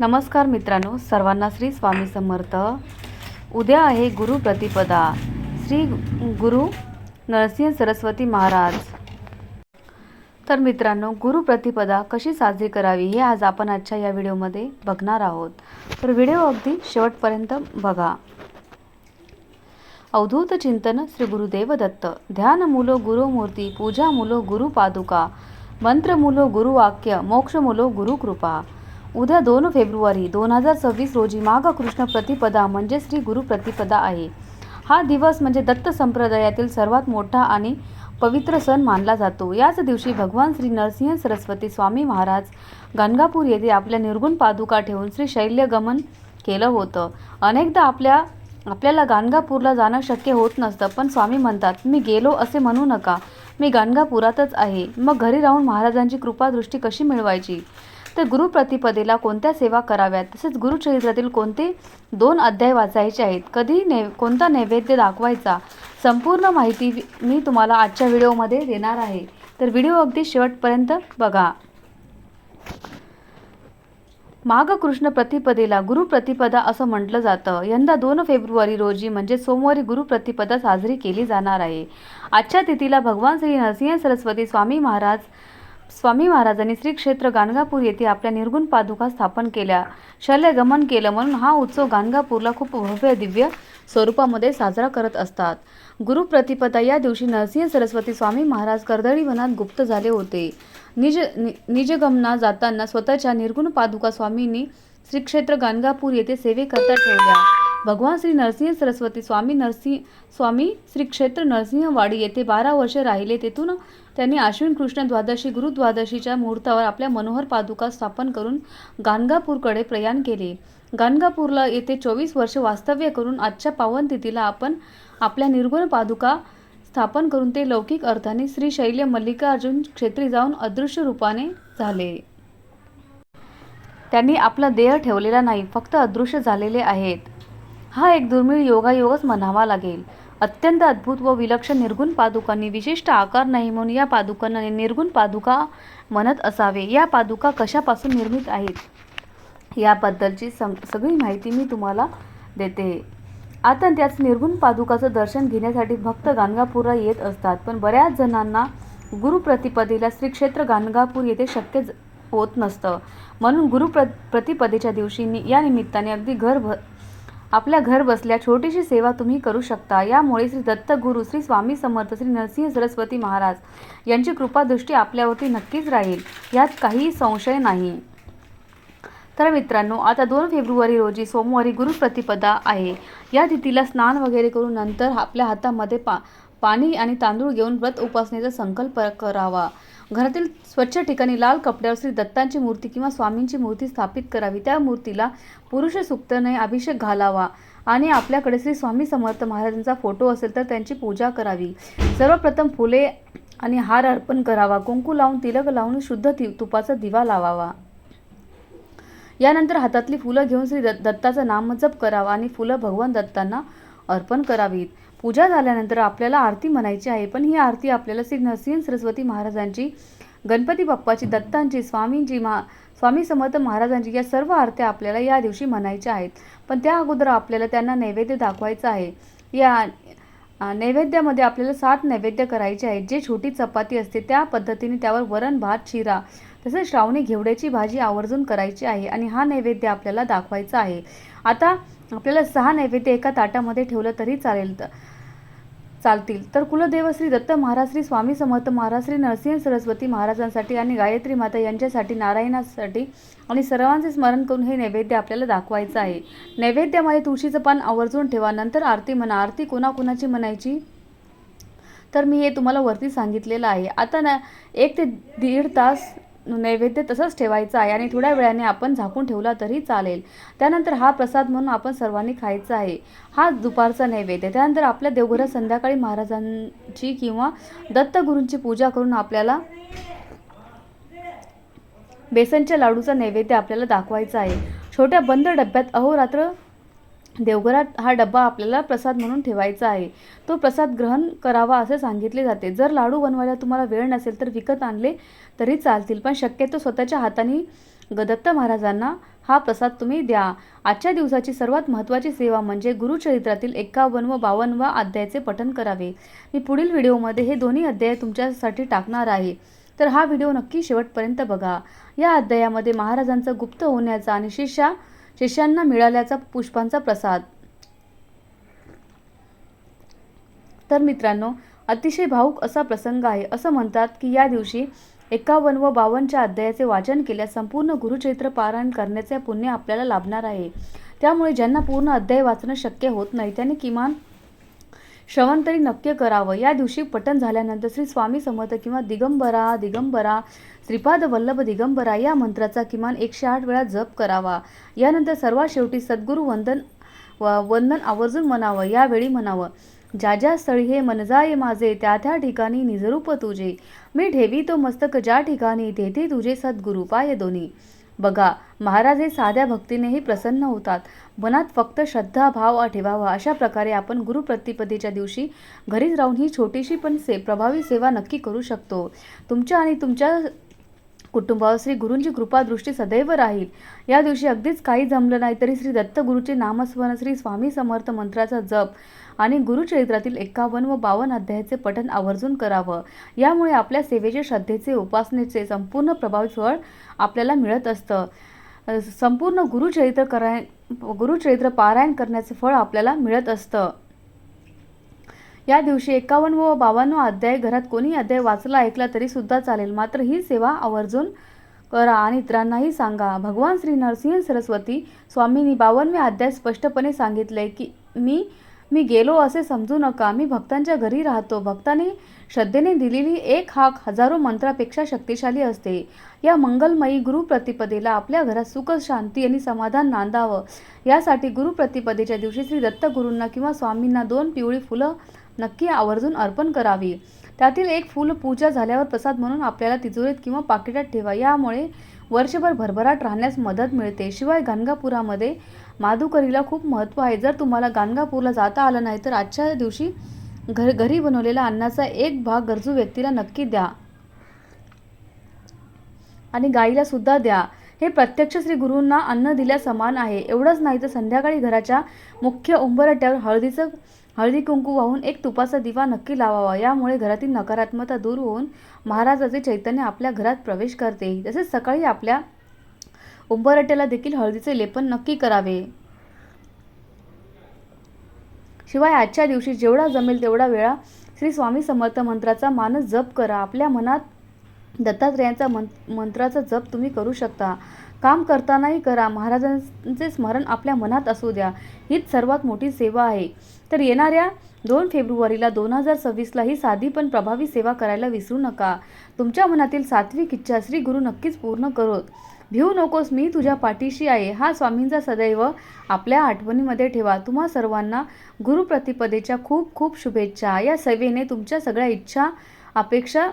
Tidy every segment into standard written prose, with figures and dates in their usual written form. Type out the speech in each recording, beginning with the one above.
नमस्कार मित्रांनो, सर्वांना श्री स्वामी समर्थ। उद्या आहे गुरु प्रतिपदा, श्री गुरु नरसिंह सरस्वती महाराज। तर मित्रांनो, गुरु प्रतिपदा कशी साजरी करावी हे आज आपण आजच्या या व्हिडिओमध्ये बघणार आहोत। तर व्हिडिओ अगदी शेवटपर्यंत बघा। अवधूत चिंतन श्री गुरुदेव दत्त, ध्यान मूलो गुरुमूर्ती, पूजा मूलो गुरु पादुका, मंत्र मूलो गुरुवाक्य, मोक्ष मूलो गुरु कृपा। उद्या 2 फेब्रुवारी 2026 रोजी माघ कृष्ण प्रतिपदा म्हणजे श्री गुरु प्रतिपदा आहे। हा दिवस म्हणजे दत्त संप्रदायातील सर्वात मोठा आणि पवित्र सण मानला जातो। याच दिवशी भगवान श्री नरसिंह सरस्वती स्वामी महाराज गाणगापूर येथे आपल्या निर्गुण पादुका ठेवून श्री शैल्यगमन केलं होतं। अनेकदा आपल्याला गाणगापूरला जाणं शक्य होत नसतं, पण स्वामी म्हणतात, मी गेलो असे म्हणू नका, मी गाणगापुरातच आहे। मग घरी राहून महाराजांची कृपादृष्टी कशी मिळवायची? तर गुरु प्रतिपदेला कोणत्या सेवा कराव्यात, तसेच गुरुचरित्रातील कोणते 2 अध्याय वाचायचे आहेत, कोणता नैवेद्य दाखवायचा, संपूर्ण माहिती मी तुम्हाला आजच्या व्हिडिओमध्ये देणार आहे। तर व्हिडिओ अगदी शेवटपर्यंत बघा। माघ कृष्ण प्रतिपदेला गुरु प्रतिपदा असं म्हटलं जातं। यंदा 2 फेब्रुवारी रोजी म्हणजे सोमवारी गुरु प्रतिपदा साजरी केली जाणार आहे। आजच्या तिथीला भगवान श्री नरसिंह सरस्वती स्वामी महाराजांनी श्री क्षेत्र गाणगापूर येथे आपल्या निर्गुण पादुका स्थापन केल्या, शल्यगमन केलं, म्हणून हा उत्सव गाणगापूरला खूप भव्य दिव्य स्वरूपामध्ये साजरा करत असतात। गुरु प्रतिपदा या दिवशी नरसिंह सरस्वती स्वामी महाराज कर्दळी वनात गुप्त झाले होते। निजगमना जाताना स्वतःच्या निर्गुण पादुका स्वामींनी श्री क्षेत्र गाणगापूर येथे सेवेकरता ठेवल्या। भगवान श्री नरसिंह सरस्वती स्वामी श्री क्षेत्र नरसिंहवाडी येथे 12 वर्षे राहिले। तेथून त्यांनी आश्विन कृष्ण द्वादशी गुरु द्वादशीच्या मुहूर्तावर आपल्या मनोहर पादुका स्थापन करून गाणगापूरकडे प्रयाण केले। गाणगापूरला येथे 24 वर्ष वास्तव्य करून आजच्या पावन तिथीला आपण आपल्या निर्गुण पादुका स्थापन करून ते लौकिक अर्थाने श्री शैल्य मल्लिकार्जुन क्षेत्री जाऊन अदृश्य रूपाने झाले। त्यांनी आपला देह ठेवलेला नाही, फक्त अदृश्य झालेले आहेत। हा एक दुर्मिळ योगायोगच म्हणावा लागेल। अत्यंत अद्भुत व विलक्षण निर्गुण पादुकांनी विशिष्ट आकार नाही, म्हणून या पादुकांना निर्गुण पादुका म्हणत असावे। या पादुका कशापासून निर्मित आहेत याबद्दलची सगळी माहिती मी तुम्हाला देते। आता त्याच निर्गुण पादुकाचं दर्शन घेण्यासाठी भक्त गाणगापूरला येत असतात, पण बऱ्याच जणांना गुरु प्रतिपदेला श्री क्षेत्र गाणगापूर येथे शक्य होत नसतं। म्हणून गुरु प्रतिपदेच्या दिवशी या निमित्ताने अगदी आपल्या घर बसल्या छोटीशी सेवा तुम्ही करू शकता। यामुळे श्री दत्त गुरु श्री स्वामी समर्थ श्री नरसिंह सरस्वती महाराज यांची कृपादृष्टी आपल्यावरती नक्कीच राहील, यात काही संशय नाही। तर मित्रांनो, आता 2 फेब्रुवारी रोजी सोमवारी गुरु प्रतिपदा आहे। या तिथीला स्नान वगैरे करून नंतर आपल्या हातामध्ये पाणी आणि तांदूळ घेऊन व्रत उपासनेचा संकल्प करावा। घरातील स्वच्छ ठिकाणी लाल कपड्यावर श्री दत्तांची मूर्ती किंवा स्वामींची मूर्ती स्थापित करावी। त्या मूर्तीला पुरुष सूक्ताने अभिषेक घालावा आणि आपल्याकडे श्री स्वामी समर्थ महाराजांचा फोटो असेल तर त्यांची पूजा करावी। सर्वप्रथम फुले आणि हार अर्पण करावा। कुंकू लावून तिलक लावून शुद्ध तुपाचा दिवा लावावा। यानंतर हातातली फुलं घेऊन श्री दत्ताचा नामजप करावा आणि फुलं भगवान दत्तांना अर्पण करावीत। पूजा झाल्यानंतर आपल्याला आरती म्हणायची आहे, पण ही आरती आपल्याला श्री नरसिंह सरस्वती महाराजांची, गणपती बाप्पाची, दत्तांची, स्वामी समर्थ महाराजांची या सर्व आरत्या आपल्याला या दिवशी म्हणायच्या आहेत। पण त्या अगोदर आपल्याला त्यांना नैवेद्य दाखवायचा आहे। या नैवेद्यामध्ये आपल्याला 7 नैवेद्य करायचे आहेत। जे छोटी चपाती असते त्या पद्धतीने त्यावर वरण, भात, शिरा तसेच श्रावणी घेवड्याची भाजी आवर्जून करायची आहे आणि हा नैवेद्य आपल्याला दाखवायचा आहे। आता आपल्याला 6 नैवेद्य एका ताटामध्ये ठेवलं तरी चालतील। तर कुलदेव श्री दत्त महाराज, श्री स्वामी समर्थ महाराज, श्री नरसिंह सरस्वती महाराजांसाठी आणि गायत्री माता यांच्यासाठी, नारायणासाठी आणि सर्वांचे स्मरण करून हे नैवेद्य आपल्याला दाखवायचं आहे। नैवेद्यामध्ये तुळशीचं पान आवर्जून ठेवा। नंतर आरती म्हणा। आरती कोणाकोणाची म्हणायची तर मी हे तुम्हाला वरती सांगितलेलं आहे। आता 1 ते 1.5 तास नैवेद्य तसंच ठेवायचं आहे आणि थोड्या वेळाने आपण झाकून ठेवला तरी चालेल। त्यानंतर हा प्रसाद म्हणून आपण सर्वांनी खायचा आहे। हा दुपारचा नैवेद्य। त्यानंतर आपल्या देवघरात संध्याकाळी महाराजांची किंवा दत्तगुरूंची पूजा करून आपल्याला बेसनच्या लाडूचा नैवेद्य आपल्याला दाखवायचा आहे। छोट्या बंद डब्यात अहोरात्र देवघरात हा डब्बा आपल्याला प्रसाद म्हणून ठेवायचा आहे। तो प्रसाद ग्रहण करावा असे सांगितले जाते। जर लाडू बनवायला तुम्हाला वेळ नसेल तर विकत आणले तरी चालतील, पण शक्यतो स्वतःच्या हाताने दत्त महाराजांना हा प्रसाद तुम्ही द्या. आजच्या दिवसाची सर्वात महत्त्वाची सेवा म्हणजे गुरुचरित्रातील 51 व 52 अध्यायाचे पठण करावे. मी पुढील व्हिडिओमध्ये हे दोन्ही अध्याय तुमच्यासाठी टाकणार आहे, तर हा व्हिडिओ नक्की शेवटपर्यंत बघा. या अध्यायामध्ये महाराजांचा गुप्त होण्याचा आणि शिष्यांना मिळाल्याचा पुष्पांचा प्रसाद. तर मित्रांनो, अतिशय भावुक असा प्रसंग आहे. असं म्हणतात की या दिवशी 51 व 52 अध्यायाचे वाचन केल्यास संपूर्ण गुरुचरित्र पारायण करण्याचे पुण्य आपल्याला लाभणार आहे. त्यामुळे ज्यांना पूर्ण अध्याय वाचणं शक्य होत नाही त्यांनी किमान श्रवण तरी नक्की करावं. या दिवशी पठण झाल्यानंतर श्री स्वामी समर्थ किंवा दिगंबरा दिगंबरा श्रीपाद वल्लभ दिगंबरा या मंत्राचा किमान 108 वेळा जप करावा. यानंतर सर्वात शेवटी सद्गुरु वंदन आवर्जून म्हणावं. यावेळी म्हणावं, ज्या ज्या स्थळी हे मन जाय माझे, त्या त्या ठिकाणी निजरूप तुझे. मी ठेवी तो मस्तक ज्या ठिकाणी, तेथे तुझे सद्गुरु पाय दोन्ही. बघा, महाराज हे साध्या भक्तीनेही प्रसन्न होतात. मनात फक्त श्रद्धा भाव ठेवावा. अशा प्रकारे आपण गुरुप्रतिपदेच्या दिवशी घरीच राहून ही छोटीशी पण प्रभावी सेवा नक्की करू शकतो. तुमच्या आणि तुमच्या कुटुंबावर श्री गुरूंची कृपा दृष्टी सदैव राहील. या दिवशी अगदीच काही जमलं नाही तरी श्री दत्त गुरुचे नामस्मरण, श्री स्वामी समर्थ मंत्राचा जप आणि गुरुचरित्रातील 51 व 52 अध्यायाचे पठण आवर्जून करावं. यामुळे आपल्या सेवेचे, श्रद्धेचे, उपासनेचे संपूर्ण प्रभावी फळ आपल्याला मिळत असतं. संपूर्ण गुरुचरित्र पारायण करण्याचे फळ आपल्याला मिळत असतं. या दिवशी 51 व 52 अध्याय घरात कोणी अध्याय वाचला ऐकला तरी सुद्धा चालेल, मात्र ही सेवा आवर्जून करा आणि इतरांनाही सांगा. भगवान श्री नरसिंह सरस्वती स्वामींनी 52 अध्याय स्पष्टपणे सांगितले की मी गेलो असे समजू नका. मी भक्तांच्या घरी राहतो. भक्तांनी श्रद्धेने दिलेली एक हाक हजारो मंत्रापेक्षा शक्तिशाली असते. या मंगलमयी गुरुप्रतिपदेला आपल्या घरात सुख, शांती आणि समाधान नांदावं यासाठी गुरुप्रतिपदेच्या दिवशी श्री दत्त गुरूंना किंवा स्वामींना 2 पिवळी फुलं नक्की आवर्जून अर्पण करावी. त्यातील एक फूल पूजा झाल्यावर प्रसाद म्हणून आपल्याला तिजोरीत किंवा पाकिटात ठेवा. यामुळे वर्षभर भरभराट राहण्यास मदत मिळते. शिवाय गाणगापुरामध्ये माधुकरीला खूप महत्त्व आहे. जर तुम्हाला गाणगापूरला जाता आलं नाही तर आजच्या दिवशी घरी बनवलेल्या अन्नाचा एक भाग गरजू व्यक्तीला नक्की द्या आणि गाईला सुद्धा द्या. हे प्रत्यक्ष श्री गुरूंना अन्न दिल्या समान आहे. एवढंच नाही तर संध्याकाळी घराच्या मुख्य उंबरठ्यावर हळदी कुंकू वाहून एक तुपाचा दिवा नक्की लावावा. यामुळे घरातील नकारात्मकता दूर होऊन महाराजाचे चैतन्य आपल्या घरात प्रवेश करते. तसेच सकाळी आपल्या उंबरठ्याला देखील हळदीचे लेपन नक्की करावे. शिवाय आजच्या दिवशी जेवढा जमेल तेवढा वेळा श्री स्वामी समर्थ मंत्राचा मानस जप करा. आपल्या मनात दत्तात्रेयांचा मंत्राचा जप तुम्ही करू शकता. काम करतानाही करा. महाराजांचे स्मरण आपल्या मनात असू द्या. हीच सर्वात मोठी सेवा आहे. तर येणाऱ्या 2 फेब्रुवारीला 2026ला ही साधी पण प्रभावी सेवा करायला विसरू नका. तुमच्या मनातील सात्विक इच्छा श्री गुरु नक्कीच पूर्ण करोत. भिवू नकोस, मी तुझ्या पाठीशी आहे. हा स्वामींचा सदैव आपल्या आठवणीमध्ये ठेवा. तुम्हा सर्वांना गुरुप्रतिपदेच्या खूप खूप शुभेच्छा. या सेवेने तुमच्या सगळ्या इच्छा, अपेक्षा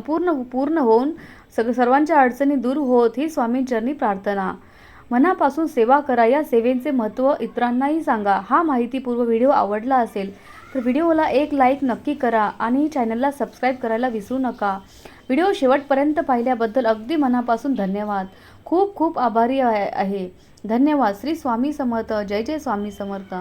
पूर्ण होऊन सर्वांच्या अडचणी दूर होत ही स्वामींचरणी प्रार्थना. मनापासून सेवा करा. या सेवेचे महत्त्व इतरांनाही सांगा. हा माहितीपूर्ण व्हिडिओ आवडला असेल तर व्हिडिओला एक लाईक नक्की करा आणि चॅनलला सबस्क्राईब करायला विसरू नका. व्हिडिओ शेवटपर्यंत पाहिल्याबद्दल अगदी मनापासून धन्यवाद. खूप खूप आभारी आहे. धन्यवाद. श्री स्वामी समर्थ. जय जय स्वामी समर्थ.